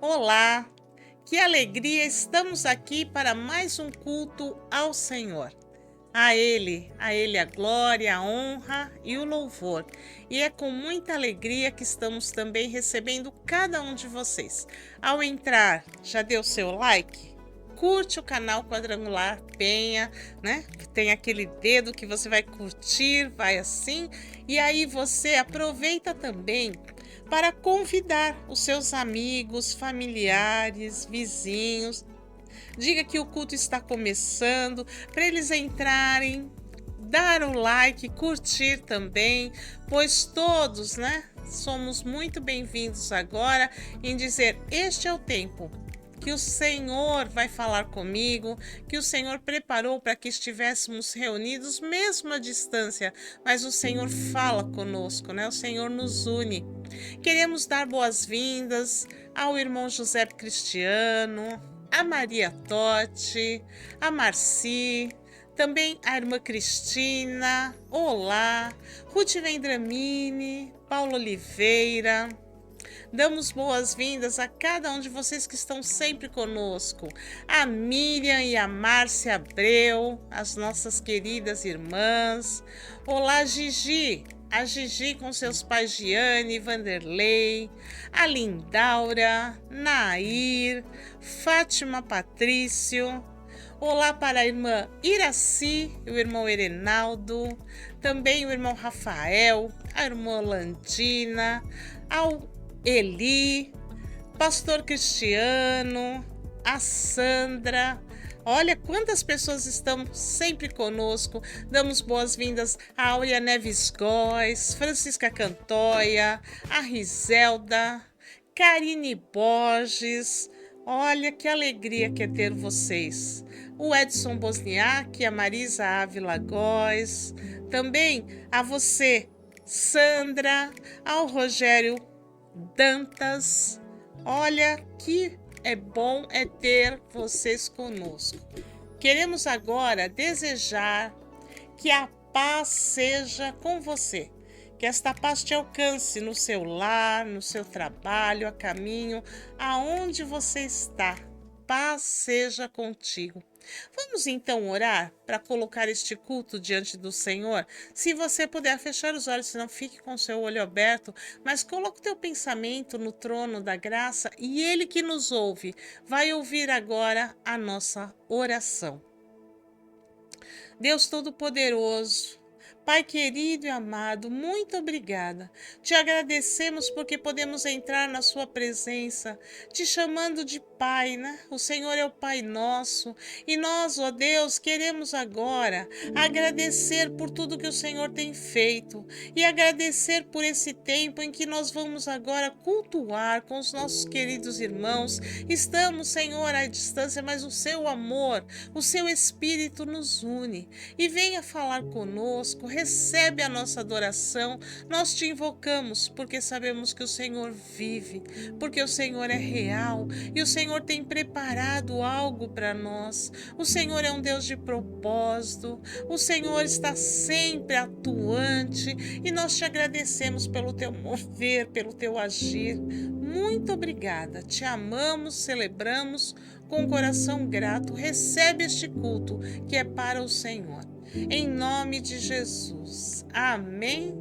Olá, que alegria! Estamos aqui para mais um culto ao Senhor. A Ele a glória, a honra e o louvor. E é com muita alegria que estamos também recebendo cada um de vocês. Ao entrar, já deu seu like? Curte o canal Quadrangular Penha, né? Tem aquele dedo que você vai curtir, vai assim. E aí você aproveita também para convidar os seus amigos, familiares, vizinhos. Diga que o culto está começando, para eles entrarem, dar o like, curtir também, pois todos, né, somos muito bem-vindos agora em dizer: este é o tempo que o Senhor vai falar comigo, que o Senhor preparou para que estivéssemos reunidos, mesmo à distância, mas o Senhor fala conosco, né? O Senhor nos une. Queremos dar boas-vindas ao irmão José Cristiano, a Maria Totti, a Marci, também a irmã Cristina, olá, Ruth Vendramini, Paulo Oliveira. Damos boas-vindas a cada um de vocês que estão sempre conosco. A Miriam e a Márcia Abreu, as nossas queridas irmãs. Olá, Gigi. A Gigi com seus pais Giane, Vanderlei, a Lindaura, Nair, Fátima Patrício. Olá para a irmã Iraci e o irmão Erenaldo, também o irmão Rafael, a irmã Landina, ao Eli, pastor Cristiano, a Sandra. Olha quantas pessoas estão sempre conosco. Damos boas-vindas a Áurea Neves Góes, Francisca Cantoia, a Riselda, Karine Borges. Olha que alegria que é ter vocês. O Edson Bosniak, a Marisa Ávila Góes, também a você, Sandra, ao Rogério Dantas. Olha que bom é ter vocês conosco. Queremos agora desejar que a paz seja com você, que esta paz te alcance no seu lar, no seu trabalho, a caminho, aonde você está. Paz seja contigo. Vamos então orar para colocar este culto diante do Senhor? Se você puder fechar os olhos, senão fique com o seu olho aberto, mas coloque o teu pensamento no trono da graça e Ele que nos ouve vai ouvir agora a nossa oração. Deus Todo-Poderoso, Pai querido e amado, muito obrigada. Te agradecemos porque podemos entrar na sua presença, te chamando de Pai, né? O Senhor é o Pai nosso e nós, ó Deus, queremos agora agradecer por tudo que o Senhor tem feito e agradecer por esse tempo em que nós vamos agora cultuar com os nossos queridos irmãos. Estamos, Senhor, à distância, mas o seu amor, o seu Espírito nos une e venha falar conosco. Recebe a nossa adoração, nós te invocamos porque sabemos que o Senhor vive, porque o Senhor é real e o Senhor tem preparado algo para nós. O Senhor é um Deus de propósito, o Senhor está sempre atuante e nós te agradecemos pelo teu mover, pelo teu agir. Muito obrigada, te amamos, celebramos com um coração grato. Recebe este culto que é para o Senhor. Em nome de Jesus. Amém.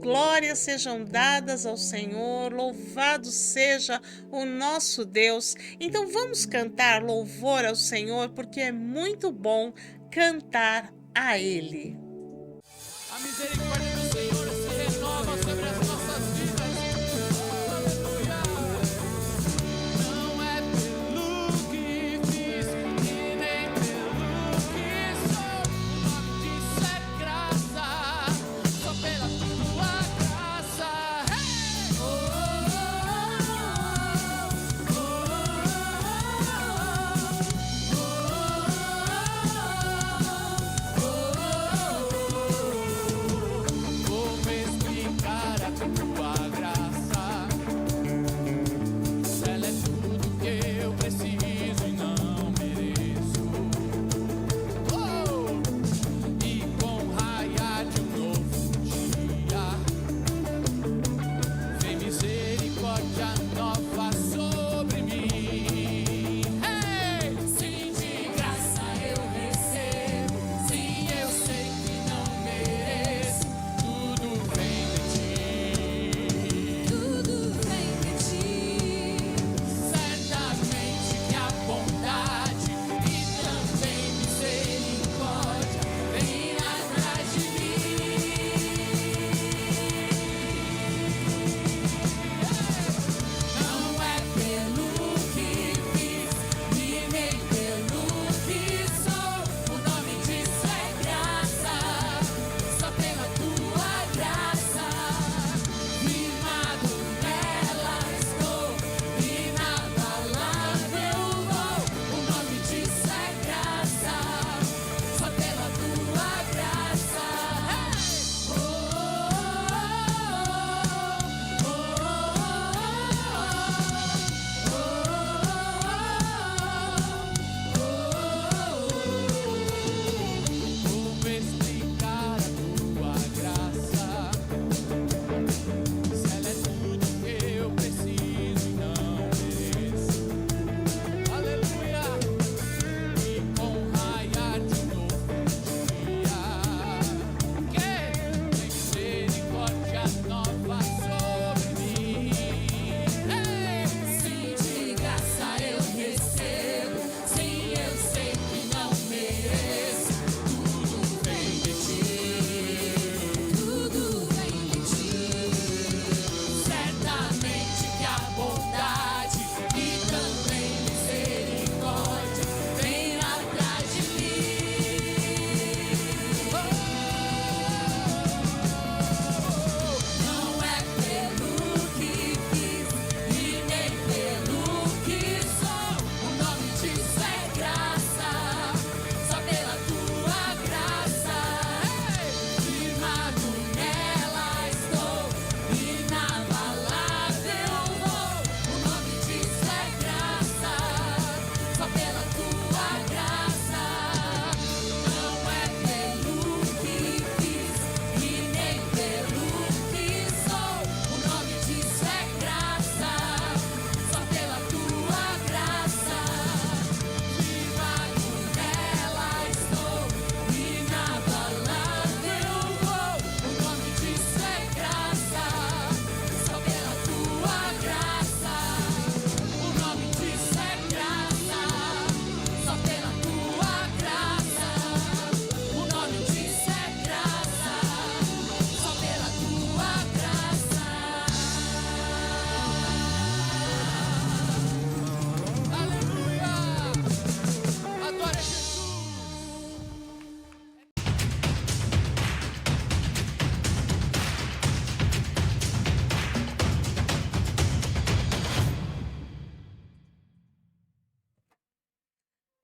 Glórias sejam dadas ao Senhor, louvado seja o nosso Deus. Então vamos cantar louvor ao Senhor, porque é muito bom cantar a Ele. A misericórdia do Senhor se renova sobre as nossas vidas. Aleluia. Não é pelo que fiz e nem pelo que sou. O nome disso é graça, só pela tua graça. Hey!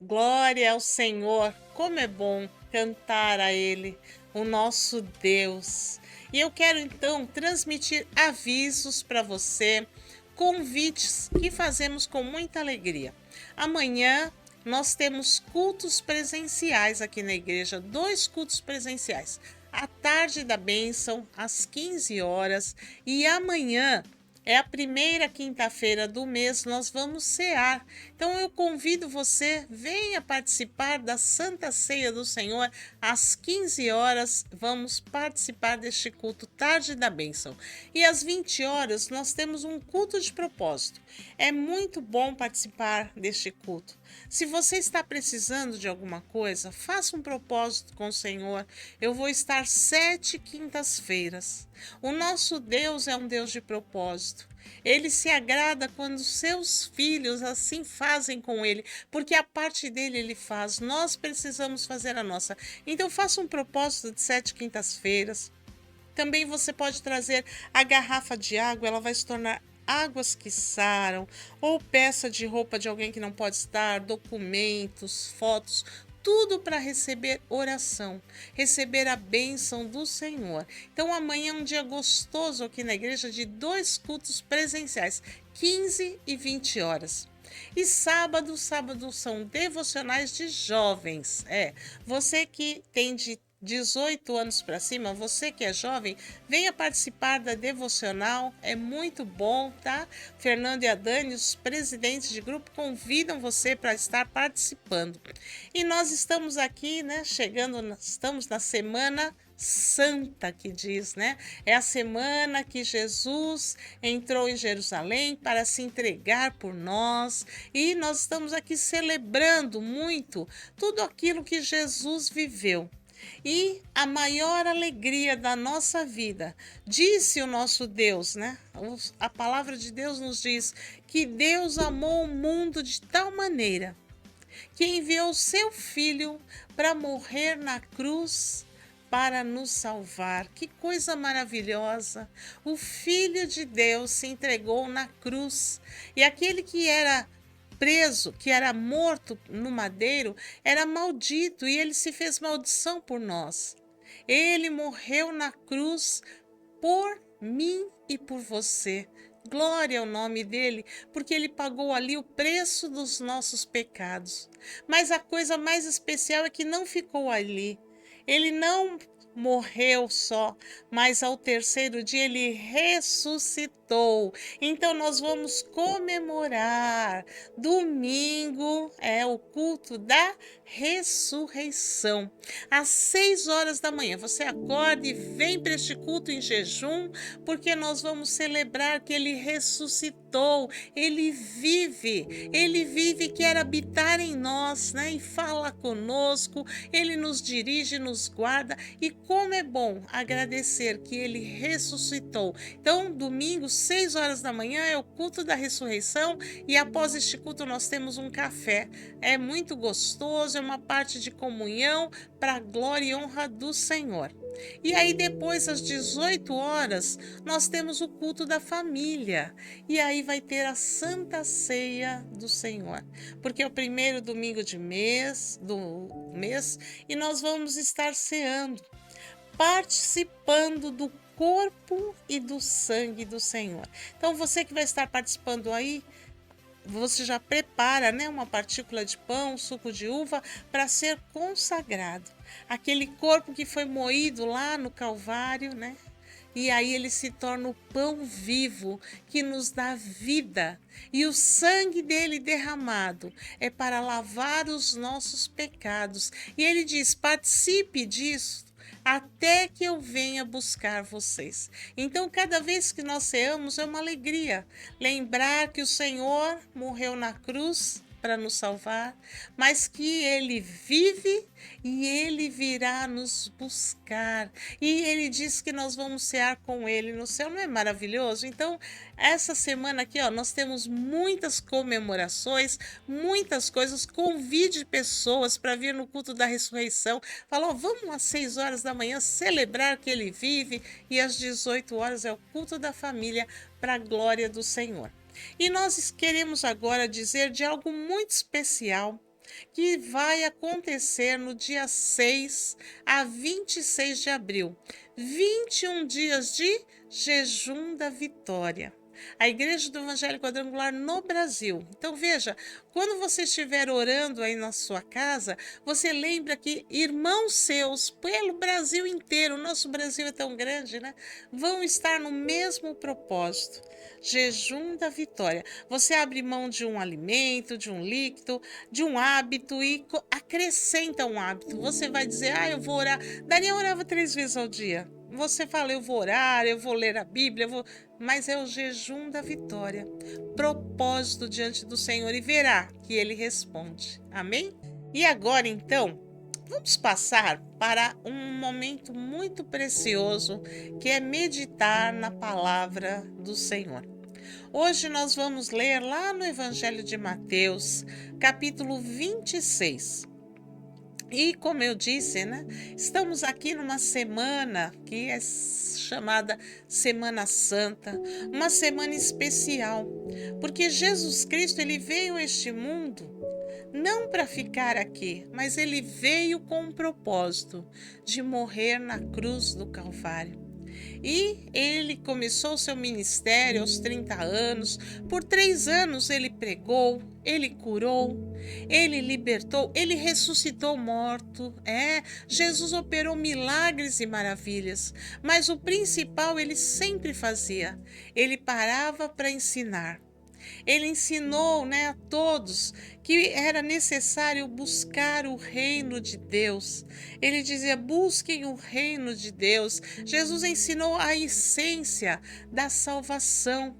Glória ao Senhor, como é bom cantar a Ele, o nosso Deus. E eu quero então transmitir avisos para você, convites que fazemos com muita alegria. Amanhã nós temos cultos presenciais aqui na igreja, 2 cultos presenciais. À tarde da bênção, às 15 horas, e amanhã é a primeira quinta-feira do mês, nós vamos cear. Então eu convido você, venha participar da Santa Ceia do Senhor às 15 horas. Vamos participar deste culto Tarde da Bênção. E às 20 horas nós temos um culto de propósito. É muito bom participar deste culto. Se você está precisando de alguma coisa, faça um propósito com o Senhor. Eu vou estar 7 quintas-feiras. O nosso Deus é um Deus de propósito. Ele se agrada quando seus filhos assim fazem com ele, porque a parte dele ele faz. Nós precisamos fazer a nossa. Então faça um propósito de 7 quintas-feiras. Também você pode trazer a garrafa de água, ela vai se tornar águas que saram, ou peça de roupa de alguém que não pode estar, documentos, fotos, tudo para receber oração, receber a bênção do Senhor. Então amanhã é um dia gostoso aqui na igreja de 2 cultos presenciais, 15 e 20 horas. E sábado são devocionais de jovens. Você que tem de 18 anos para cima, você que é jovem, venha participar da devocional, é muito bom, tá? Fernando e a Dani, os presidentes de grupo, convidam você para estar participando. E nós estamos aqui, né, estamos na Semana Santa, que diz, né? É a semana que Jesus entrou em Jerusalém para se entregar por nós, e nós estamos aqui celebrando muito tudo aquilo que Jesus viveu. E a maior alegria da nossa vida, disse o nosso Deus, né? A palavra de Deus nos diz que Deus amou o mundo de tal maneira que enviou o seu Filho para morrer na cruz para nos salvar. Que coisa maravilhosa! O Filho de Deus se entregou na cruz, e aquele que era preso, que era morto no madeiro, era maldito, e ele se fez maldição por nós. Ele morreu na cruz por mim e por você. Glória ao nome dele, porque ele pagou ali o preço dos nossos pecados. Mas a coisa mais especial é que não ficou ali. Ele não morreu só, mas ao terceiro dia ele ressuscitou. Então nós vamos comemorar. Domingo é o culto da ressurreição. Às 6 horas da manhã, você acorda e vem para este culto em jejum, porque nós vamos celebrar que ele ressuscitou, ele vive, quer habitar em nós, né? E fala conosco, ele nos dirige, nos guarda, e como é bom agradecer que ele ressuscitou. Então, domingo, 6 horas da manhã, é o culto da ressurreição, e após este culto nós temos um café. É muito gostoso, é uma parte de comunhão para a glória e honra do Senhor. E aí depois, às 18 horas, nós temos o culto da família. E aí vai ter a Santa Ceia do Senhor, porque é o primeiro domingo do mês, e nós vamos estar ceando, participando do corpo e do sangue do Senhor. Então você que vai estar participando aí, você já prepara, né, uma partícula de pão, suco de uva, para ser consagrado. Aquele corpo que foi moído lá no Calvário, né? E aí ele se torna o pão vivo que nos dá vida. E o sangue dele derramado é para lavar os nossos pecados. E ele diz: participe disso até que eu venha buscar vocês. Então, cada vez que nós ceamos é uma alegria lembrar que o Senhor morreu na cruz para nos salvar, mas que ele vive e ele virá nos buscar. E ele diz que nós vamos cear com ele no céu. Não é maravilhoso? Então, essa semana aqui, ó, nós temos muitas comemorações, muitas coisas. Convide pessoas para vir no culto da ressurreição. Fala, ó, vamos às 6 horas da manhã celebrar que ele vive, e às 18 horas é o culto da família para a glória do Senhor. E nós queremos agora dizer de algo muito especial que vai acontecer no dia 6 a 26 de abril. 21 dias de jejum da vitória. A Igreja do Evangelho Quadrangular no Brasil. Então veja, quando você estiver orando aí na sua casa, você lembra que irmãos seus pelo Brasil inteiro, o nosso Brasil é tão grande, né? Vão estar no mesmo propósito. Jejum da vitória. Você abre mão de um alimento, de um líquido, de um hábito e acrescenta um hábito. Você vai dizer, eu vou orar. Daniel orava 3 vezes ao dia. Você fala, eu vou orar, eu vou ler a Bíblia, mas é o jejum da vitória. Propósito diante do Senhor e verá que Ele responde. Amém? E agora, então, vamos passar para um momento muito precioso, que é meditar na palavra do Senhor. Hoje nós vamos ler lá no Evangelho de Mateus, capítulo 26. E como eu disse, né, estamos aqui numa semana que é chamada Semana Santa, uma semana especial, porque Jesus Cristo ele veio a este mundo não para ficar aqui, mas ele veio com um propósito de morrer na cruz do Calvário. E ele começou seu ministério aos 30 anos. Por 3 anos ele pregou, ele curou, ele libertou, ele ressuscitou morto. Jesus operou milagres e maravilhas. Mas o principal ele sempre fazia. Ele parava para ensinar. Ele ensinou, a todos que era necessário buscar o reino de Deus. Ele dizia, busquem o reino de Deus. Jesus ensinou a essência da salvação.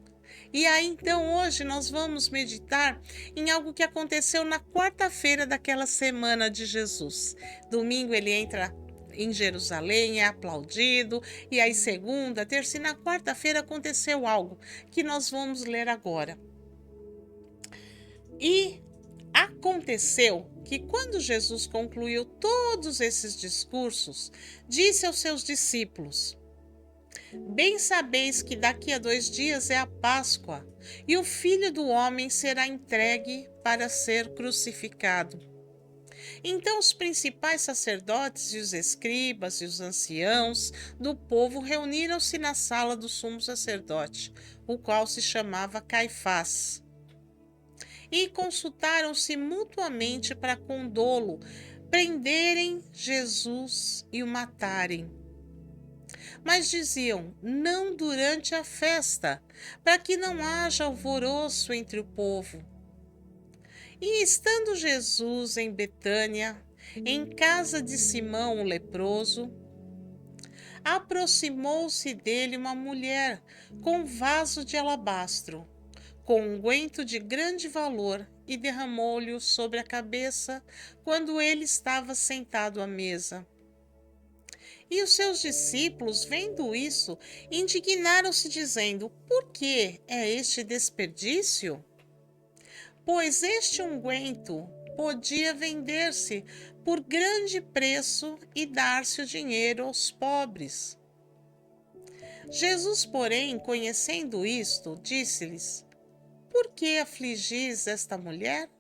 E aí, então, hoje nós vamos meditar em algo que aconteceu na quarta-feira daquela semana de Jesus. Domingo ele entra em Jerusalém, é aplaudido, e aí segunda, terça e na quarta-feira aconteceu algo que nós vamos ler agora. E aconteceu que quando Jesus concluiu todos esses discursos, disse aos seus discípulos, bem sabeis que daqui a 2 dias é a Páscoa, e o Filho do Homem será entregue para ser crucificado. Então os principais sacerdotes e os escribas e os anciãos do povo reuniram-se na sala do sumo sacerdote, o qual se chamava Caifás, e consultaram-se mutuamente para com dolo prenderem Jesus e o matarem. Mas diziam, não durante a festa, para que não haja alvoroço entre o povo. E estando Jesus em Betânia, em casa de Simão o leproso, aproximou-se dele uma mulher com um vaso de alabastro, com unguento de grande valor, e derramou-lhe sobre a cabeça quando ele estava sentado à mesa. E os seus discípulos, vendo isso, indignaram-se, dizendo, por que é este desperdício? Pois este unguento podia vender-se por grande preço e dar-se o dinheiro aos pobres. Jesus, porém, conhecendo isto, disse-lhes, por que afligis esta mulher?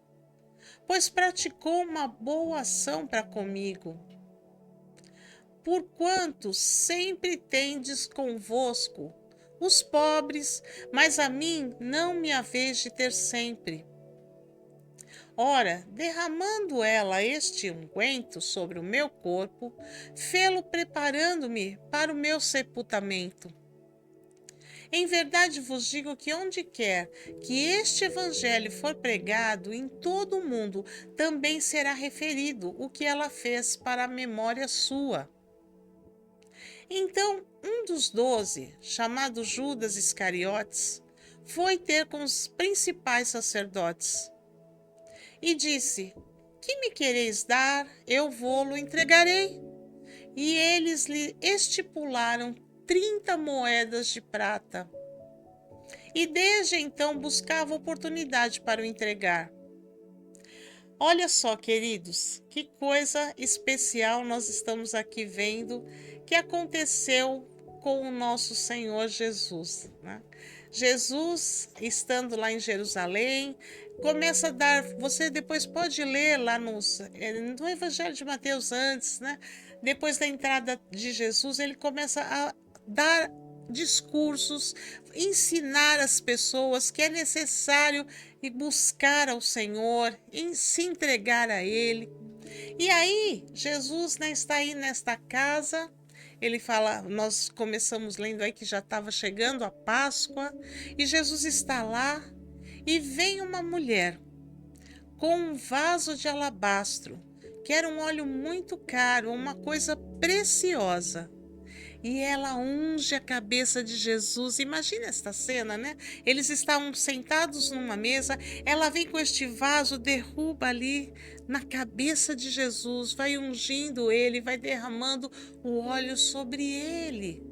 Pois praticou uma boa ação para comigo. Porquanto sempre tendes convosco os pobres, mas a mim não me haveis de ter sempre. Ora, derramando ela este unguento sobre o meu corpo, fê-lo preparando-me para o meu sepultamento. Em verdade vos digo que onde quer que este evangelho for pregado em todo o mundo, também será referido o que ela fez para a memória sua. Então, um dos 12, chamado Judas Iscariotes, foi ter com os principais sacerdotes e disse, que me quereis dar, eu vô-lo entregarei. E eles lhe estipularam 30 moedas de prata. E desde então buscava oportunidade para o entregar. Olha só, queridos, que coisa especial nós estamos aqui vendo que aconteceu com o nosso Senhor Jesus, né? Jesus, estando lá em Jerusalém, começa a dar. Você depois pode ler lá no Evangelho de Mateus antes, né? Depois da entrada de Jesus, ele começa a dar discursos, ensinar as pessoas que é necessário ir buscar ao Senhor, se entregar a Ele. E aí, Jesus, né, está aí nesta casa. Ele fala, nós começamos lendo aí que já estava chegando a Páscoa, e Jesus está lá, e vem uma mulher com um vaso de alabastro, que era um óleo muito caro, uma coisa preciosa. E ela unge a cabeça de Jesus. Imagina esta cena, né? Eles estavam sentados numa mesa, ela vem com este vaso, derruba ali na cabeça de Jesus, vai ungindo ele, vai derramando o óleo sobre ele.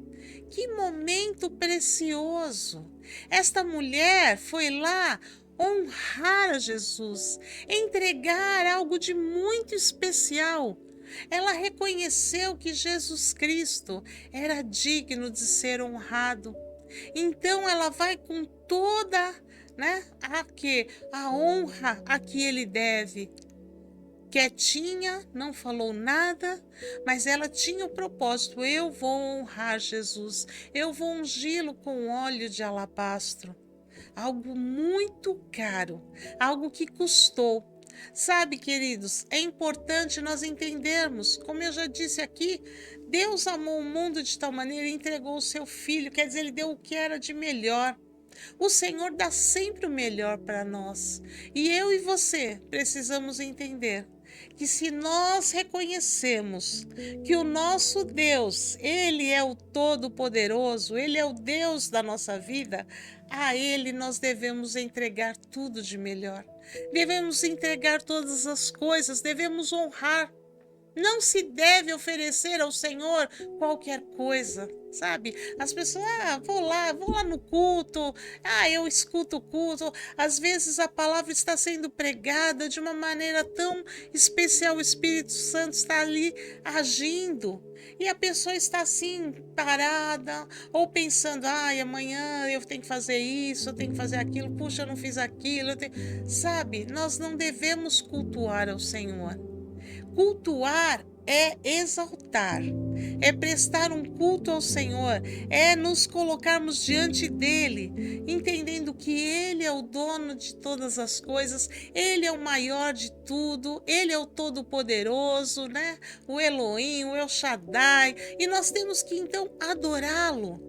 Que momento precioso! Esta mulher foi lá honrar a Jesus, entregar algo de muito especial. Ela reconheceu que Jesus Cristo era digno de ser honrado. Então ela vai com toda, né, a honra a que ele deve. Quietinha, não falou nada, mas ela tinha o propósito: eu vou honrar Jesus, eu vou ungí-lo com óleo de alabastro. Algo muito caro, algo que custou. Sabe, queridos, é importante nós entendermos, como eu já disse aqui, Deus amou o mundo de tal maneira e entregou o seu Filho, quer dizer, ele deu o que era de melhor. O Senhor dá sempre o melhor para nós. E eu e você precisamos entender que se nós reconhecemos que o nosso Deus, Ele é o Todo-Poderoso, Ele é o Deus da nossa vida, a Ele nós devemos entregar tudo de melhor. Devemos entregar todas as coisas, devemos honrar. Não se deve oferecer ao Senhor qualquer coisa, sabe? As pessoas, vou lá no culto, eu escuto o culto. Às vezes a palavra está sendo pregada de uma maneira tão especial, o Espírito Santo está ali agindo. E a pessoa está assim, parada, ou pensando, amanhã eu tenho que fazer isso, eu tenho que fazer aquilo, puxa, eu não fiz aquilo. Sabe, nós não devemos cultuar ao Senhor. Cultuar é exaltar, é prestar um culto ao Senhor, é nos colocarmos diante dele, entendendo que ele é o dono de todas as coisas, ele é o maior de tudo, ele é o todo-poderoso, né? O Elohim, o El Shaddai, e nós temos que então adorá-lo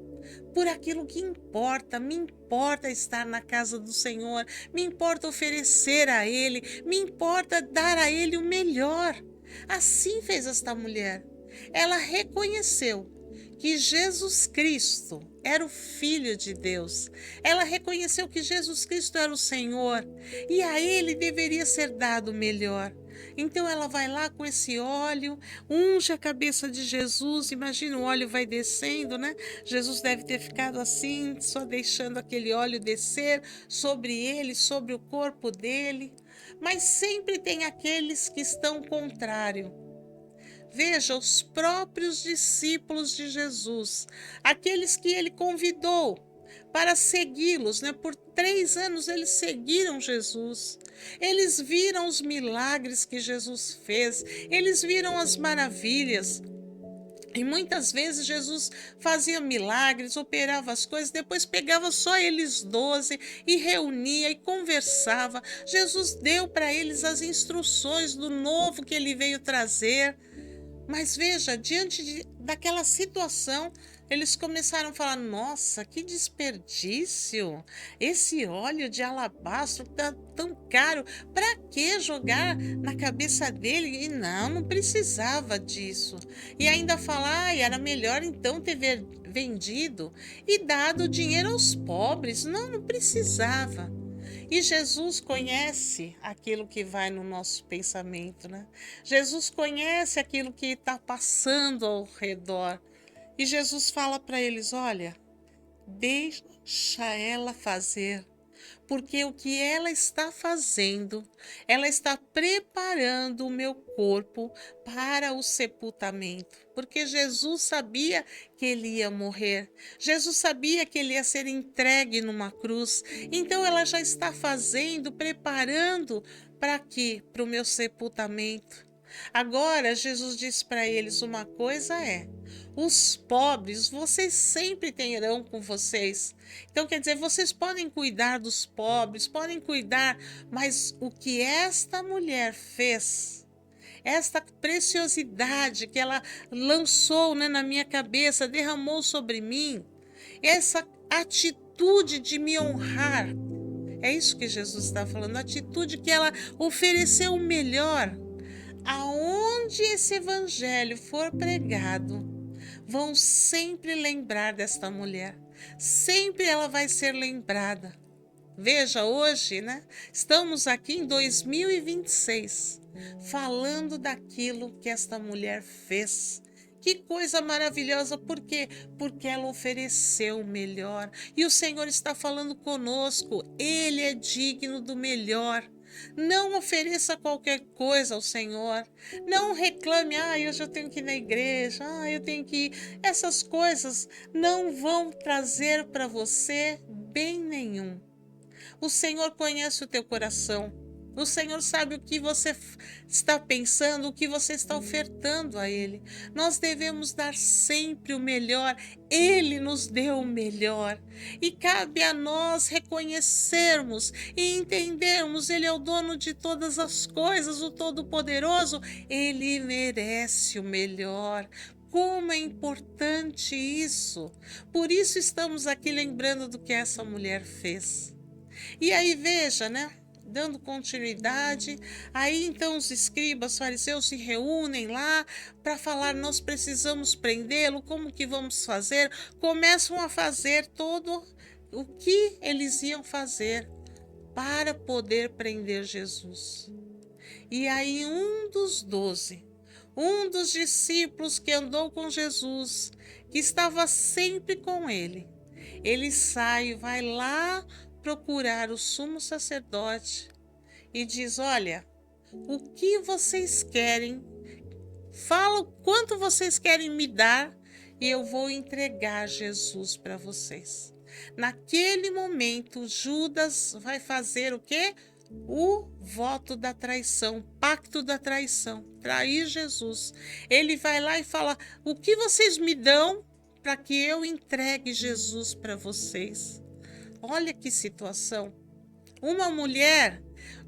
por aquilo que importa. Me importa estar na casa do Senhor, me importa oferecer a Ele, me importa dar a Ele o melhor. Assim fez esta mulher. Ela reconheceu que Jesus Cristo era o Filho de Deus. Ela reconheceu que Jesus Cristo era o Senhor e a Ele deveria ser dado o melhor. Então ela vai lá com esse óleo, unge a cabeça de Jesus. Imagina, o óleo vai descendo, né? Jesus deve ter ficado assim, só deixando aquele óleo descer sobre ele, sobre o corpo dele. Mas sempre tem aqueles que estão contrários. Veja, os próprios discípulos de Jesus, aqueles que ele convidou para segui-los, né? Por 3 anos eles seguiram Jesus. Eles viram os milagres que Jesus fez, eles viram as maravilhas. E muitas vezes Jesus fazia milagres, operava as coisas, depois pegava só eles 12 e reunia e conversava. Jesus deu para eles as instruções do novo que ele veio trazer. Mas veja, diante daquela situação, eles começaram a falar: nossa, que desperdício! Esse óleo de alabastro tá tão caro, para que jogar na cabeça dele? E não precisava disso. E ainda falar, era melhor então ter vendido e dado dinheiro aos pobres. Não precisava. E Jesus conhece aquilo que vai no nosso pensamento, né? Jesus conhece aquilo que está passando ao redor. E Jesus fala para eles: olha, deixa ela fazer, Porque o que ela está fazendo, ela está preparando o meu corpo para o sepultamento. Porque Jesus sabia que ele ia morrer. Jesus sabia que ele ia ser entregue numa cruz. Então ela já está fazendo, preparando para quê? Para o meu sepultamento. Agora, Jesus disse para eles: uma coisa é, os pobres vocês sempre terão com vocês. Então, quer dizer, vocês podem cuidar dos pobres, podem cuidar, mas o que esta mulher fez, esta preciosidade que ela lançou, né, na minha cabeça, derramou sobre mim, essa atitude de me honrar, é isso que Jesus está falando, a atitude que ela ofereceu o melhor. Aonde esse evangelho for pregado, vão sempre lembrar desta mulher. Sempre ela vai ser lembrada. Veja, hoje, né? Estamos aqui em 2026, falando daquilo que esta mulher fez. Que coisa maravilhosa, por quê? Porque ela ofereceu o melhor. E o Senhor está falando conosco, Ele é digno do melhor. Não ofereça qualquer coisa ao Senhor. Não reclame, eu já tenho que ir na igreja, eu tenho que ir. Essas coisas não vão trazer para você bem nenhum. O Senhor conhece o teu coração. O Senhor sabe o que você está pensando, o que você está ofertando a Ele. Nós devemos dar sempre o melhor. Ele nos deu o melhor. E cabe a nós reconhecermos e entendermos: Ele é o dono de todas as coisas, o Todo-Poderoso. Ele merece o melhor. Como é importante isso. Por isso estamos aqui lembrando do que essa mulher fez. E aí veja, né? Dando continuidade, aí então os escribas, fariseus se reúnem lá para falar: nós precisamos prendê-lo, como que vamos fazer? Começam a fazer todo o que eles iam fazer para poder prender Jesus. E aí um dos 12, um dos discípulos que andou com Jesus, que estava sempre com ele sai e vai lá procurar o sumo sacerdote e diz: olha, o que vocês querem? Fala o quanto vocês querem me dar e eu vou entregar Jesus para vocês. Naquele momento, Judas vai fazer o quê? O voto da traição, pacto da traição, trair Jesus. Ele vai lá e fala: o que vocês me dão para que eu entregue Jesus para vocês? Olha que situação. Uma mulher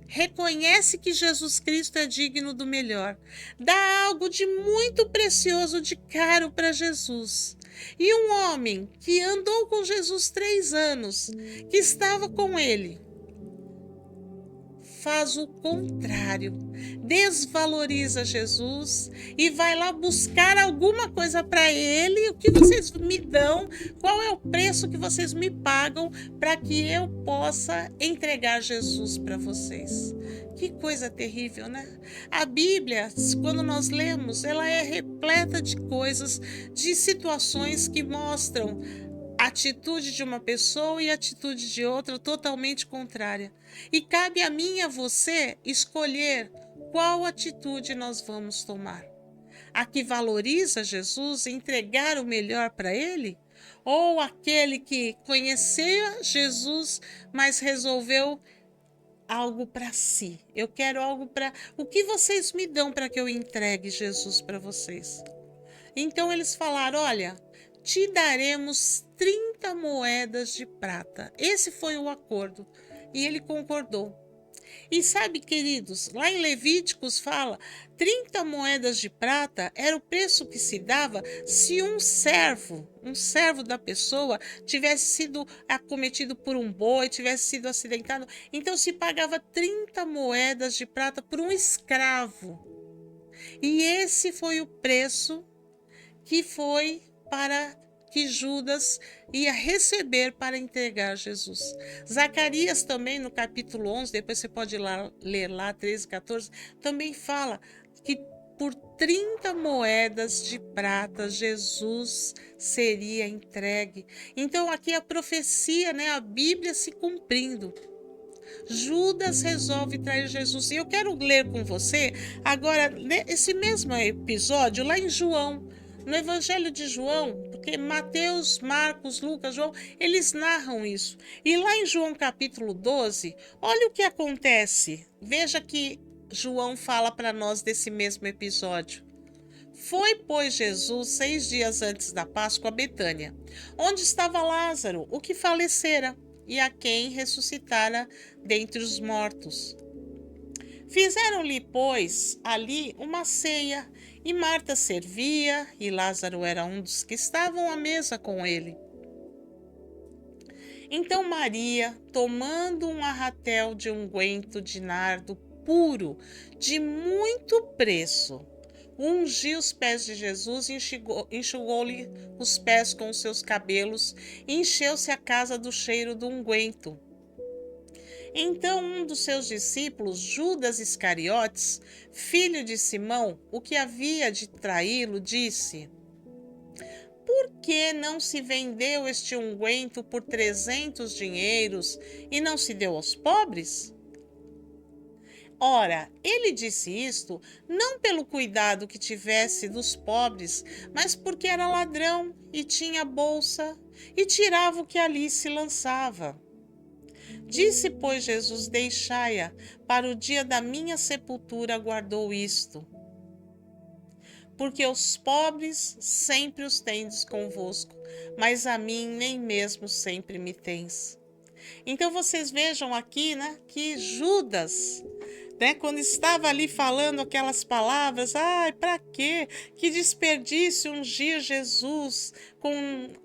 reconhece que Jesus Cristo é digno do melhor, dá algo de muito precioso, de caro para Jesus. E um homem que andou com Jesus 3 anos, que estava com ele, faz o contrário, desvaloriza Jesus e vai lá buscar alguma coisa para ele. O que vocês me dão? Qual é o preço que vocês me pagam para que eu possa entregar Jesus para vocês? Que coisa terrível, né? A Bíblia, quando nós lemos, ela é repleta de coisas, de situações que mostram a atitude de uma pessoa e a atitude de outra totalmente contrária. E cabe a mim e a você escolher qual atitude nós vamos tomar. A que valoriza Jesus, entregar o melhor para Ele? Ou aquele que conhecia Jesus, mas resolveu algo para si? Eu quero algo para... O que vocês me dão para que eu entregue Jesus para vocês? Então eles falaram: olha, te daremos 30 moedas de prata. Esse foi o acordo. E ele concordou. E sabe, queridos, lá em Levíticos fala: 30 moedas de prata era o preço que se dava se um servo da pessoa tivesse sido acometido por um boi, tivesse sido acidentado. Então se pagava 30 moedas de prata por um escravo. E esse foi o preço que foi para que Judas ia receber para entregar Jesus. Zacarias também, no capítulo 11, depois você pode ler lá 13, 14, também fala que por 30 moedas de prata, Jesus seria entregue. Então aqui a profecia, né, a Bíblia se cumprindo. Judas resolve trair Jesus. E eu quero ler com você agora esse mesmo episódio lá em João, no Evangelho de João, porque Mateus, Marcos, Lucas, João, eles narram isso. E lá em João capítulo 12, olha o que acontece. Veja que João fala para nós desse mesmo episódio. Foi, pois, Jesus 6 dias antes da Páscoa a Betânia, onde estava Lázaro, o que falecera, e a quem ressuscitara dentre os mortos. Fizeram-lhe, pois, ali uma ceia, e Marta servia, e Lázaro era um dos que estavam à mesa com ele. Então Maria, tomando um arratel de unguento de nardo puro, de muito preço, ungiu os pés de Jesus e enxugou-lhe os pés com os seus cabelos, e encheu-se a casa do cheiro do unguento. Então um dos seus discípulos, Judas Iscariotes, filho de Simão, o que havia de traí-lo, disse: Por que não se vendeu este unguento por 300 dinheiros e não se deu aos pobres? Ora, ele disse isto não pelo cuidado que tivesse dos pobres, mas porque era ladrão e tinha bolsa e tirava o que ali se lançava. Disse, pois, Jesus: Deixai-a, para o dia da minha sepultura guardou isto. Porque os pobres sempre os tendes convosco, mas a mim nem mesmo sempre me tens. Então vocês vejam aqui, né, que Judas, né, quando estava ali falando aquelas palavras, ai, para quê? Que desperdício ungir Jesus com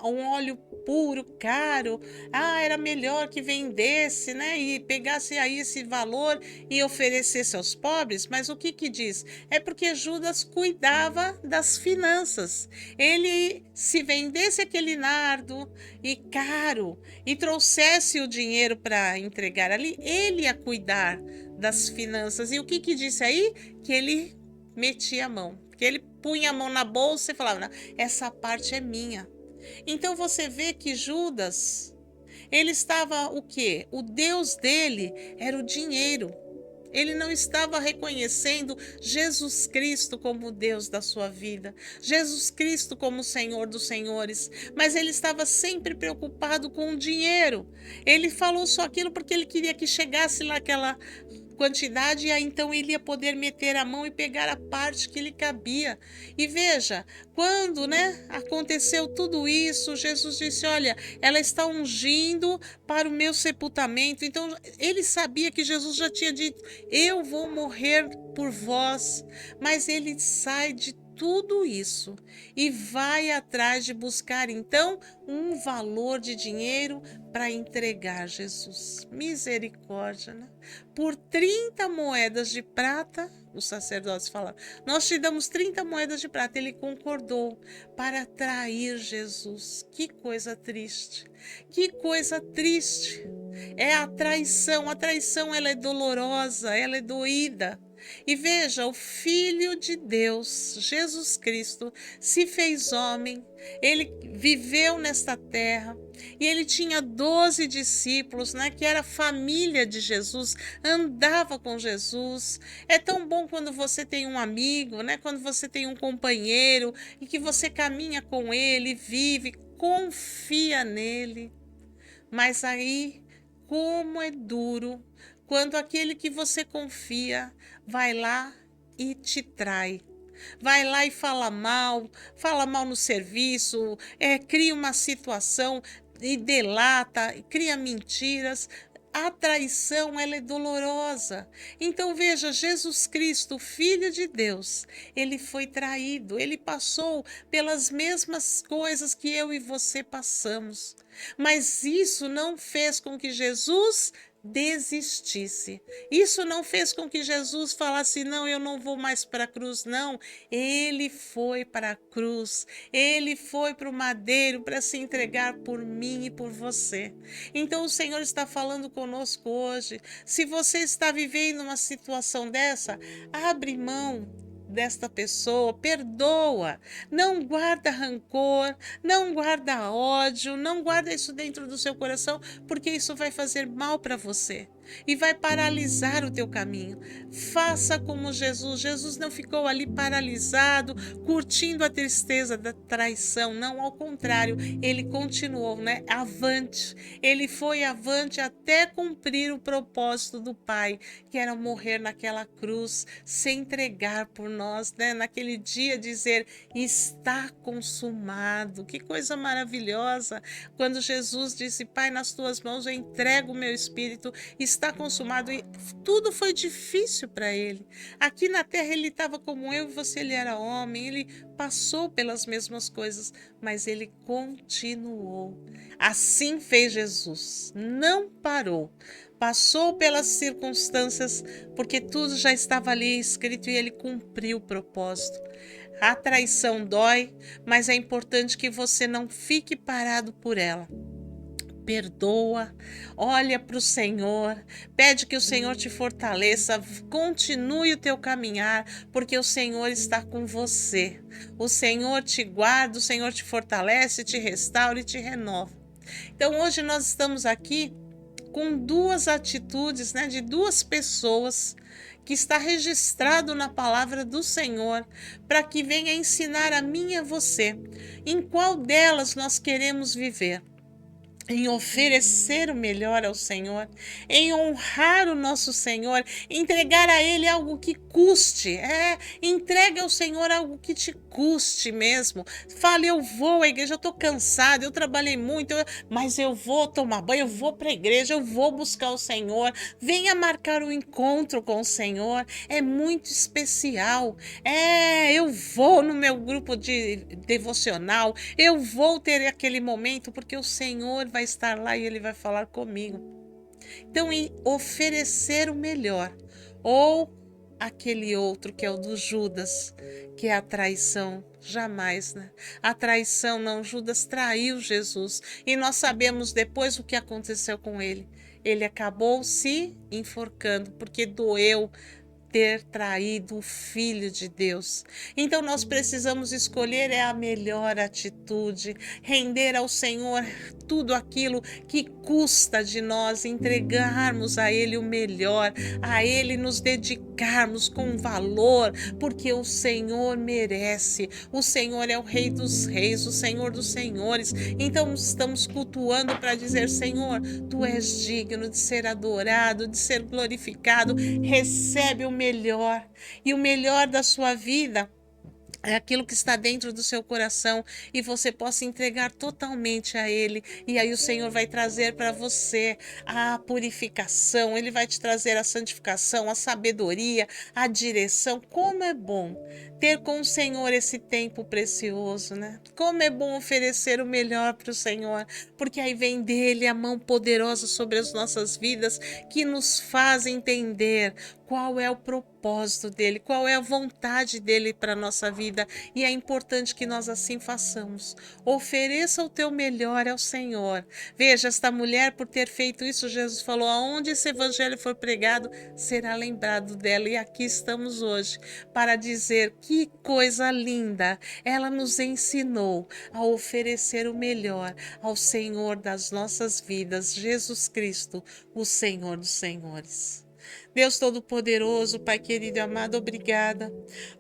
um óleo puro, caro. Ah, era melhor que vendesse, né, e pegasse aí esse valor e oferecesse aos pobres. Mas o que diz? É porque Judas cuidava das finanças. Ele, se vendesse aquele nardo e caro e trouxesse o dinheiro para entregar ali, ele ia cuidar das finanças. E o que disse aí? Que ele metia a mão, que ele punha a mão na bolsa e falava: não, essa parte é minha. Então você vê que Judas, ele estava o quê? O Deus dele era o dinheiro. Ele não estava reconhecendo Jesus Cristo como o Deus da sua vida, Jesus Cristo como o Senhor dos senhores, mas ele estava sempre preocupado com o dinheiro. Ele falou só aquilo porque ele queria que chegasse lá aquela quantidade, e aí então ele ia poder meter a mão e pegar a parte que lhe cabia. E veja, quando, né, aconteceu tudo isso, Jesus disse: olha, ela está ungindo para o meu sepultamento. Então ele sabia que Jesus já tinha dito: eu vou morrer por vós, mas ele sai de tudo isso e vai atrás de buscar então um valor de dinheiro para entregar Jesus. Misericórdia, né? Por 30 moedas de prata, os sacerdotes falaram: nós te damos 30 moedas de prata. Ele concordou para trair Jesus. Que coisa triste, que coisa triste. É a traição ela é dolorosa, ela é doída. E veja, o Filho de Deus, Jesus Cristo, se fez homem, ele viveu nesta terra, e ele tinha 12 discípulos, né, que era a família de Jesus, andava com Jesus. É tão bom quando você tem um amigo, né, quando você tem um companheiro, e que você caminha com ele, vive, confia nele. Mas aí, como é duro quando aquele que você confia vai lá e te trai. Vai lá e fala mal no serviço, cria uma situação e delata, cria mentiras. A traição, ela é dolorosa. Então veja, Jesus Cristo, Filho de Deus, ele foi traído, ele passou pelas mesmas coisas que eu e você passamos. Mas isso não fez com que Jesus desistisse. Isso não fez com que Jesus falasse: não, eu não vou mais para a cruz. Não, ele foi para a cruz, ele foi para o madeiro para se entregar por mim e por você. Então o Senhor está falando conosco hoje. Se você está vivendo uma situação dessa, abre mão desta pessoa, perdoa. Não guarda rancor, não guarda ódio, não guarda isso dentro do seu coração, porque isso vai fazer mal para você e vai paralisar o teu caminho. Faça como Jesus. Jesus não ficou ali paralisado, curtindo a tristeza da traição. Não, ao contrário, ele continuou, né? Avante. Ele foi avante até cumprir o propósito do Pai, que era morrer naquela cruz, se entregar por nós, né? Naquele dia dizer, está consumado. Que coisa maravilhosa. Quando Jesus disse, Pai, nas tuas mãos eu entrego o meu espírito, está consumado, e tudo foi difícil para ele. Aqui na terra ele estava como eu e você, ele era homem, ele passou pelas mesmas coisas, mas ele continuou. Assim fez Jesus, não parou. Passou pelas circunstâncias, porque tudo já estava ali escrito e ele cumpriu o propósito. A traição dói, mas é importante que você não fique parado por ela. Perdoa, olha para o Senhor, pede que o Senhor te fortaleça, continue o teu caminhar, porque o Senhor está com você. O Senhor te guarda, o Senhor te fortalece, te restaura e te renova. Então hoje nós estamos aqui com duas atitudes, né, de duas pessoas que está registrado na palavra do Senhor, para que venha ensinar a mim e a você em qual delas nós queremos viver. Em oferecer o melhor ao Senhor, em honrar o nosso Senhor, entregar a Ele algo que custe. Entregue ao Senhor algo que te custe mesmo. Fale, eu vou à igreja, eu estou cansada, eu trabalhei muito, mas eu vou tomar banho, eu vou para a igreja, eu vou buscar o Senhor. Venha marcar um encontro com o Senhor, é muito especial. Eu vou no meu grupo de devocional, eu vou ter aquele momento, porque o Senhor vai estar lá e ele vai falar comigo. Então, oferecer o melhor, ou aquele outro que é o do Judas, que é a traição. Jamais, né? A traição não, Judas traiu Jesus e nós sabemos depois o que aconteceu com ele. Ele acabou se enforcando porque doeu ter traído o Filho de Deus. Então nós precisamos escolher a melhor atitude, render ao Senhor tudo aquilo que custa de nós, entregarmos a Ele o melhor, a Ele nos dedicarmos com valor, porque o Senhor merece. O Senhor é o Rei dos Reis, o Senhor dos Senhores. Então estamos cultuando para dizer, Senhor, Tu és digno de ser adorado, de ser glorificado. Recebe o melhor, e o melhor da sua vida é aquilo que está dentro do seu coração, e você possa entregar totalmente a Ele, e aí o Senhor vai trazer para você a purificação, Ele vai te trazer a santificação, a sabedoria, a direção. Como é bom ter com o Senhor esse tempo precioso, né? Como é bom oferecer o melhor para o Senhor, porque aí vem dele a mão poderosa sobre as nossas vidas, que nos faz entender qual é o propósito dele, qual é a vontade dele para a nossa vida, e é importante que nós assim façamos. Ofereça o teu melhor ao Senhor. Veja, esta mulher, por ter feito isso, Jesus falou, aonde esse evangelho for pregado, será lembrado dela, e aqui estamos hoje para dizer que coisa linda, ela nos ensinou a oferecer o melhor ao Senhor das nossas vidas, Jesus Cristo, o Senhor dos Senhores. Deus Todo-Poderoso, Pai querido e amado, obrigada.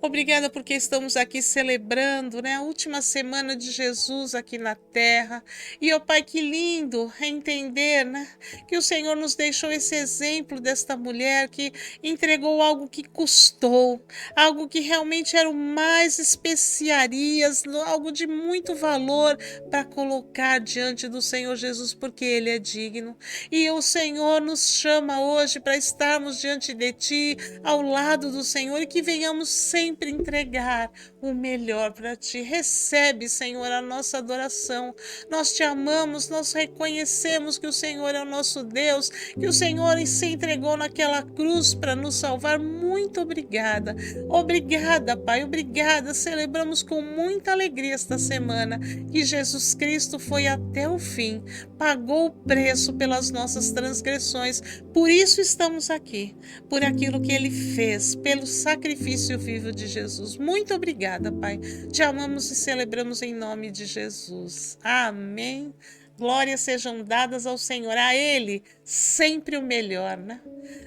Obrigada porque estamos aqui celebrando, né, a última semana de Jesus aqui na terra. E, ó Pai, que lindo entender, né, que o Senhor nos deixou esse exemplo desta mulher que entregou algo que custou, algo que realmente era o mais especiarias, algo de muito valor para colocar diante do Senhor Jesus, porque Ele é digno. E o Senhor nos chama hoje para estarmos diante de Ti, ao lado do Senhor, e que venhamos sempre entregar o melhor para Ti. Recebe, Senhor, a nossa adoração. Nós Te amamos, nós reconhecemos que o Senhor é o nosso Deus, que o Senhor se entregou naquela cruz para nos salvar. Muito obrigada. Obrigada, Pai, obrigada. Celebramos com muita alegria esta semana que Jesus Cristo foi até o fim, pagou o preço pelas nossas transgressões. Por isso estamos aqui. Pai, por aquilo que Ele fez, pelo sacrifício vivo de Jesus. Muito obrigada, Pai. Te amamos e celebramos em nome de Jesus. Amém. Glórias sejam dadas ao Senhor, a Ele sempre o melhor, né?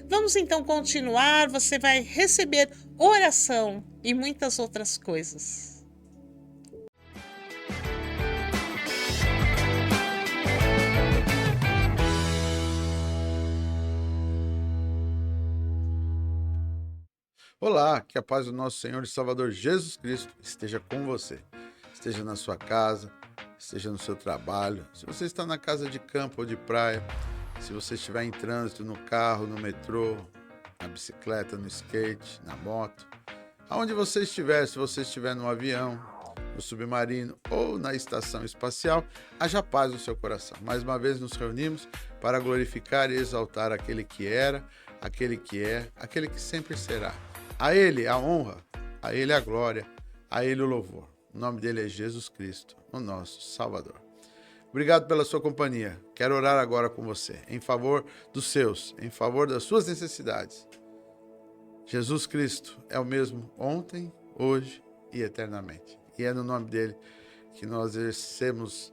Vamos então continuar, você vai receber oração e muitas outras coisas. Olá, que a paz do nosso Senhor e Salvador Jesus Cristo esteja com você. Esteja na sua casa, esteja no seu trabalho. Se você está na casa de campo ou de praia, se você estiver em trânsito, no carro, no metrô, na bicicleta, no skate, na moto, aonde você estiver, se você estiver no avião, no submarino ou na estação espacial, haja paz no seu coração. Mais uma vez nos reunimos para glorificar e exaltar aquele que era, aquele que é, aquele que sempre será. A Ele a honra, a Ele a glória, a Ele o louvor. O nome dele é Jesus Cristo, o nosso Salvador. Obrigado pela sua companhia. Quero orar agora com você, em favor dos seus, em favor das suas necessidades. Jesus Cristo é o mesmo ontem, hoje e eternamente. E é no nome dele que nós exercemos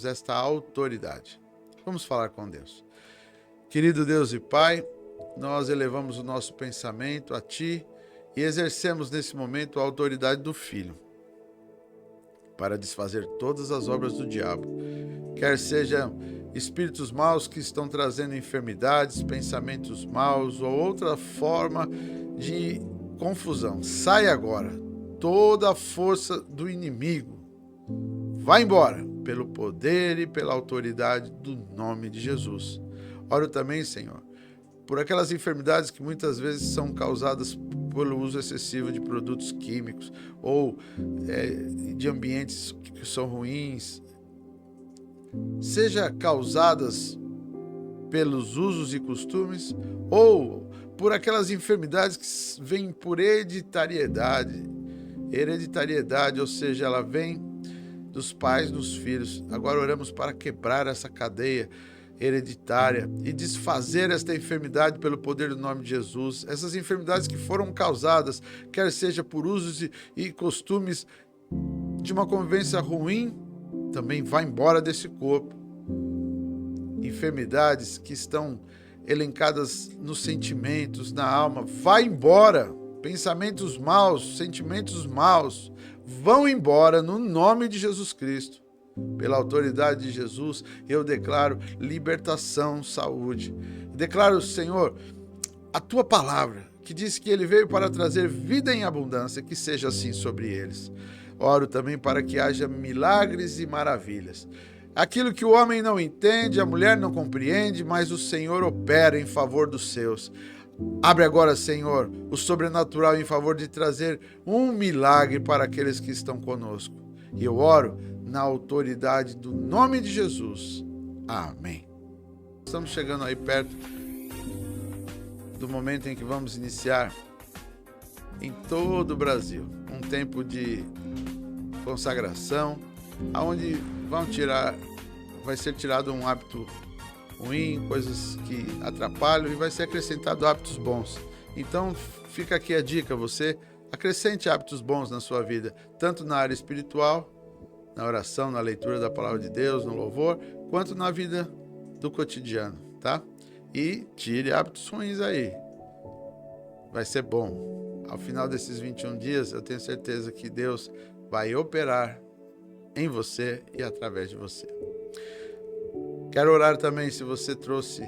esta autoridade. Vamos falar com Deus. Querido Deus e Pai, nós elevamos o nosso pensamento a Ti e exercemos nesse momento a autoridade do Filho para desfazer todas as obras do diabo, quer sejam espíritos maus que estão trazendo enfermidades, pensamentos maus ou outra forma de confusão. Sai agora toda a força do inimigo. Vai embora pelo poder e pela autoridade do nome de Jesus. Oro também, Senhor, por aquelas enfermidades que muitas vezes são causadas pelo uso excessivo de produtos químicos ou de ambientes que são ruins, seja causadas pelos usos e costumes ou por aquelas enfermidades que vêm por hereditariedade, ou seja, ela vem dos pais nos filhos. Agora oramos para quebrar essa cadeia hereditária e desfazer esta enfermidade pelo poder do nome de Jesus. Essas enfermidades que foram causadas, quer seja por usos e costumes de uma convivência ruim, também vai embora desse corpo. Enfermidades que estão elencadas nos sentimentos, na alma, vai embora. Pensamentos maus, sentimentos maus, vão embora no nome de Jesus Cristo. Pela autoridade de Jesus, eu declaro libertação, saúde. Declaro, Senhor, a Tua palavra, que diz que Ele veio para trazer vida em abundância, que seja assim sobre eles. Oro também para que haja milagres e maravilhas. Aquilo que o homem não entende, a mulher não compreende, mas o Senhor opera em favor dos seus. Abre agora, Senhor, o sobrenatural em favor de trazer um milagre para aqueles que estão conosco. E eu oro na autoridade do nome de Jesus. Amém. Estamos chegando aí perto do momento em que vamos iniciar em todo o Brasil um tempo de consagração, onde vai ser tirado um hábito ruim, coisas que atrapalham, e vai ser acrescentado hábitos bons. Então fica aqui a dica, você acrescente hábitos bons na sua vida, tanto na área espiritual, na oração, na leitura da palavra de Deus, no louvor, quanto na vida do cotidiano, tá? E tire hábitos ruins aí. Vai ser bom. Ao final desses 21 dias, eu tenho certeza que Deus vai operar em você e através de você. Quero orar também se você trouxe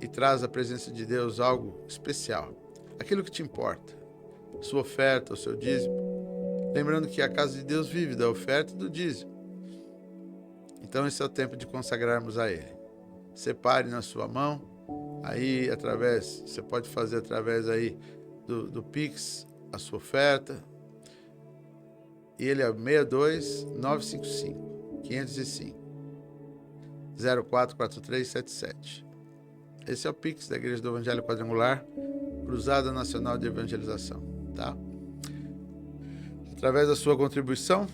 e traz à presença de Deus algo especial. Aquilo que te importa. Sua oferta, o seu dízimo. Lembrando que a casa de Deus vive da oferta e do dízimo. Então esse é o tempo de consagrarmos a Ele. Separe na sua mão, aí você pode fazer através aí do Pix a sua oferta. E ele é 62 955 505 044377. Esse é o Pix da Igreja do Evangelho Quadrangular, Cruzada Nacional de Evangelização, tá? Através da sua contribuição,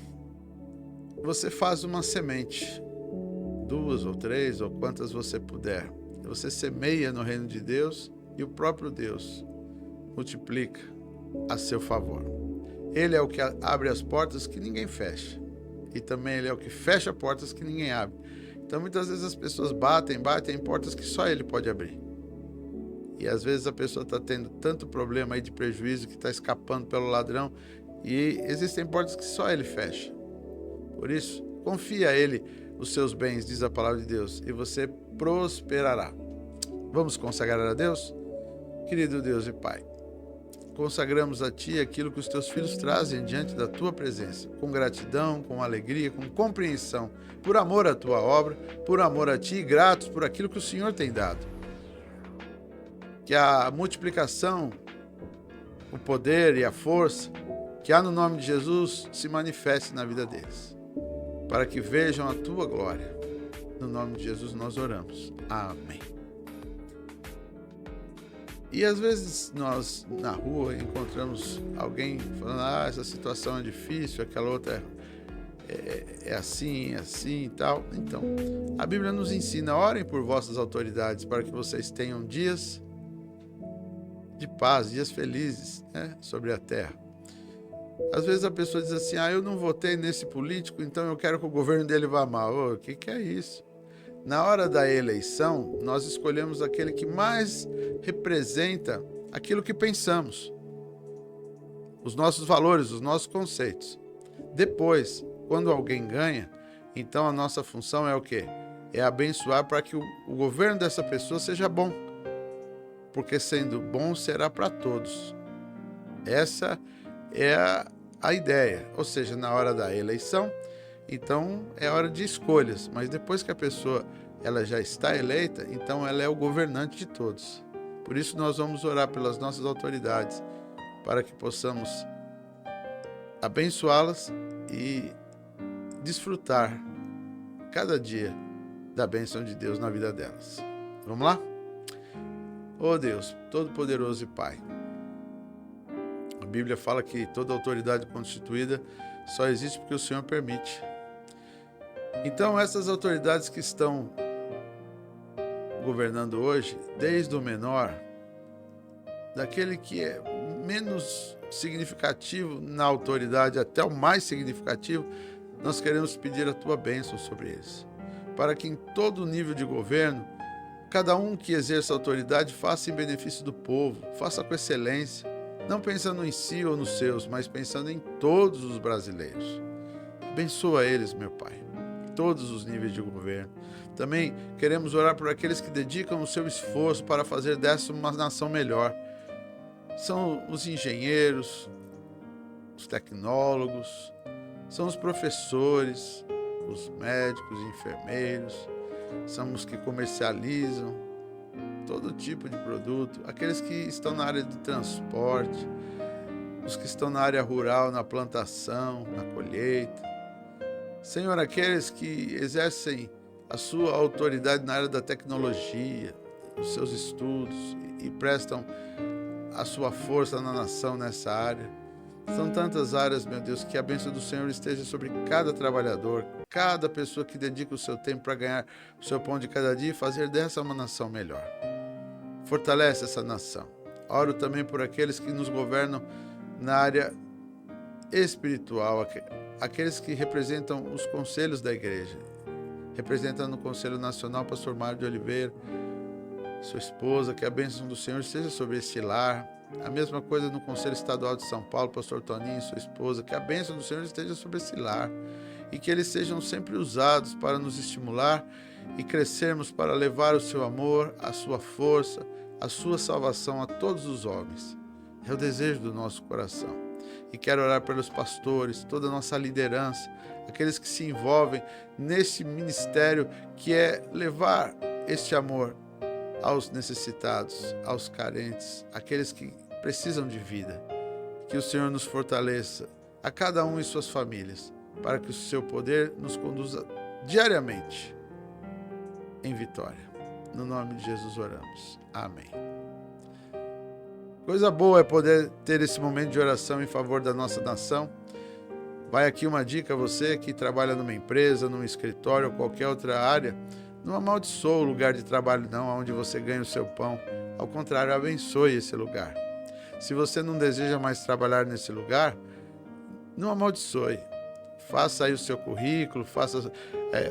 você faz uma semente, 2 ou 3 ou quantas você puder. Você semeia no reino de Deus e o próprio Deus multiplica a seu favor. Ele é o que abre as portas que ninguém fecha. E também Ele é o que fecha portas que ninguém abre. Então muitas vezes as pessoas batem em portas que só Ele pode abrir. E às vezes a pessoa está tendo tanto problema aí de prejuízo que está escapando pelo ladrão. E existem portas que só Ele fecha. Por isso, confia a Ele os seus bens, diz a palavra de Deus, e você prosperará. Vamos consagrar a Deus? Querido Deus e Pai, consagramos a Ti aquilo que os Teus filhos trazem diante da Tua presença, com gratidão, com alegria, com compreensão, por amor à Tua obra, por amor a Ti e gratos por aquilo que o Senhor tem dado. Que a multiplicação, o poder e a força que há no nome de Jesus se manifeste na vida deles, para que vejam a Tua glória. No nome de Jesus nós oramos. Amém. E às vezes nós na rua encontramos alguém falando, essa situação é difícil, aquela outra é assim e tal. Então, a Bíblia nos ensina, orem por vossas autoridades para que vocês tenham dias de paz, dias felizes, né, sobre a terra. Às vezes a pessoa diz assim, eu não votei nesse político, então eu quero que o governo dele vá mal. O que é isso? Na hora da eleição, nós escolhemos aquele que mais representa aquilo que pensamos, os nossos valores, os nossos conceitos. Depois, quando alguém ganha, então a nossa função é o quê? É abençoar para que o governo dessa pessoa seja bom, porque sendo bom será para todos. Essa é a ideia, ou seja, na hora da eleição, então é hora de escolhas, mas depois que a pessoa ela já está eleita, então ela é o governante de todos. Por isso nós vamos orar pelas nossas autoridades, para que possamos abençoá-las e desfrutar cada dia da bênção de Deus na vida delas. Vamos lá? Ó Deus, Todo-Poderoso e Pai, a Bíblia fala que toda autoridade constituída só existe porque o Senhor permite. Então, essas autoridades que estão governando hoje, desde o menor, daquele que é menos significativo na autoridade até o mais significativo, nós queremos pedir a Tua bênção sobre eles, para que em todo nível de governo, cada um que exerça autoridade faça em benefício do povo, faça com excelência, não pensando em si ou nos seus, mas pensando em todos os brasileiros. Abençoa eles, meu Pai, todos os níveis de governo. Também queremos orar por aqueles que dedicam o seu esforço para fazer dessa uma nação melhor. São os engenheiros, os tecnólogos, são os professores, os médicos, enfermeiros, são os que comercializam todo tipo de produto, aqueles que estão na área de transporte, os que estão na área rural, na plantação, na colheita. Senhor, aqueles que exercem a sua autoridade na área da tecnologia, os seus estudos e prestam a sua força na nação nessa área. São tantas áreas, meu Deus, que a bênção do Senhor esteja sobre cada trabalhador, cada pessoa que dedica o seu tempo para ganhar o seu pão de cada dia e fazer dessa uma nação melhor. Fortalece essa nação. Oro também por aqueles que nos governam na área espiritual, aqueles que representam os conselhos da igreja. Representando no Conselho Nacional, pastor Mário de Oliveira, sua esposa, que a bênção do Senhor esteja sobre esse lar. A mesma coisa no Conselho Estadual de São Paulo, pastor Toninho e sua esposa, que a bênção do Senhor esteja sobre esse lar e que eles sejam sempre usados para nos estimular e crescermos para levar o seu amor, a sua força, a sua salvação a todos os homens. É o desejo do nosso coração. E quero orar pelos pastores, toda a nossa liderança, aqueles que se envolvem nesse ministério que é levar este amor aos necessitados, aos carentes, aqueles que precisam de vida. Que o Senhor nos fortaleça, a cada um e suas famílias, para que o seu poder nos conduza diariamente em vitória. No nome de Jesus oramos. Amém. Coisa boa é poder ter esse momento de oração em favor da nossa nação. Vai aqui uma dica a você que trabalha numa empresa, num escritório ou qualquer outra área. Não amaldiçoa o lugar de trabalho não, onde você ganha o seu pão Ao contrário, abençoe esse lugar. Se você não deseja mais trabalhar nesse lugar, não amaldiçoe. Faça aí o seu currículo, faça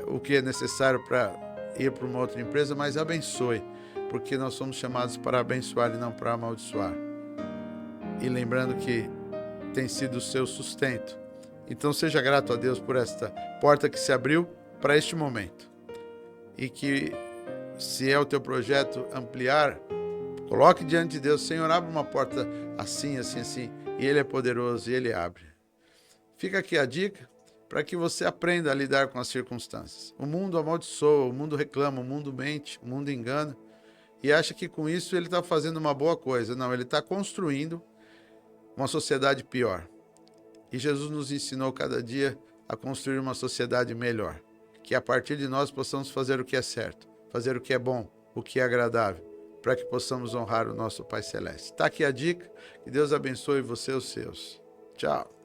o que é necessário para ir para uma outra empresa, mas abençoe, porque nós somos chamados para abençoar e não para amaldiçoar. E lembrando que tem sido o seu sustento. Então seja grato a Deus por esta porta que se abriu para este momento. E que, se é o teu projeto ampliar, coloque diante de Deus: Senhor, abre uma porta assim, assim, assim, e Ele é poderoso e Ele abre. Fica aqui a dica para que você aprenda a lidar com as circunstâncias. O mundo amaldiçoa, o mundo reclama, o mundo mente, o mundo engana e acha que com isso ele está fazendo uma boa coisa. Não, ele está construindo uma sociedade pior. E Jesus nos ensinou cada dia a construir uma sociedade melhor. Que a partir de nós possamos fazer o que é certo, fazer o que é bom, o que é agradável, para que possamos honrar o nosso Pai Celeste. Está aqui a dica. Que Deus abençoe você e os seus. Tchau.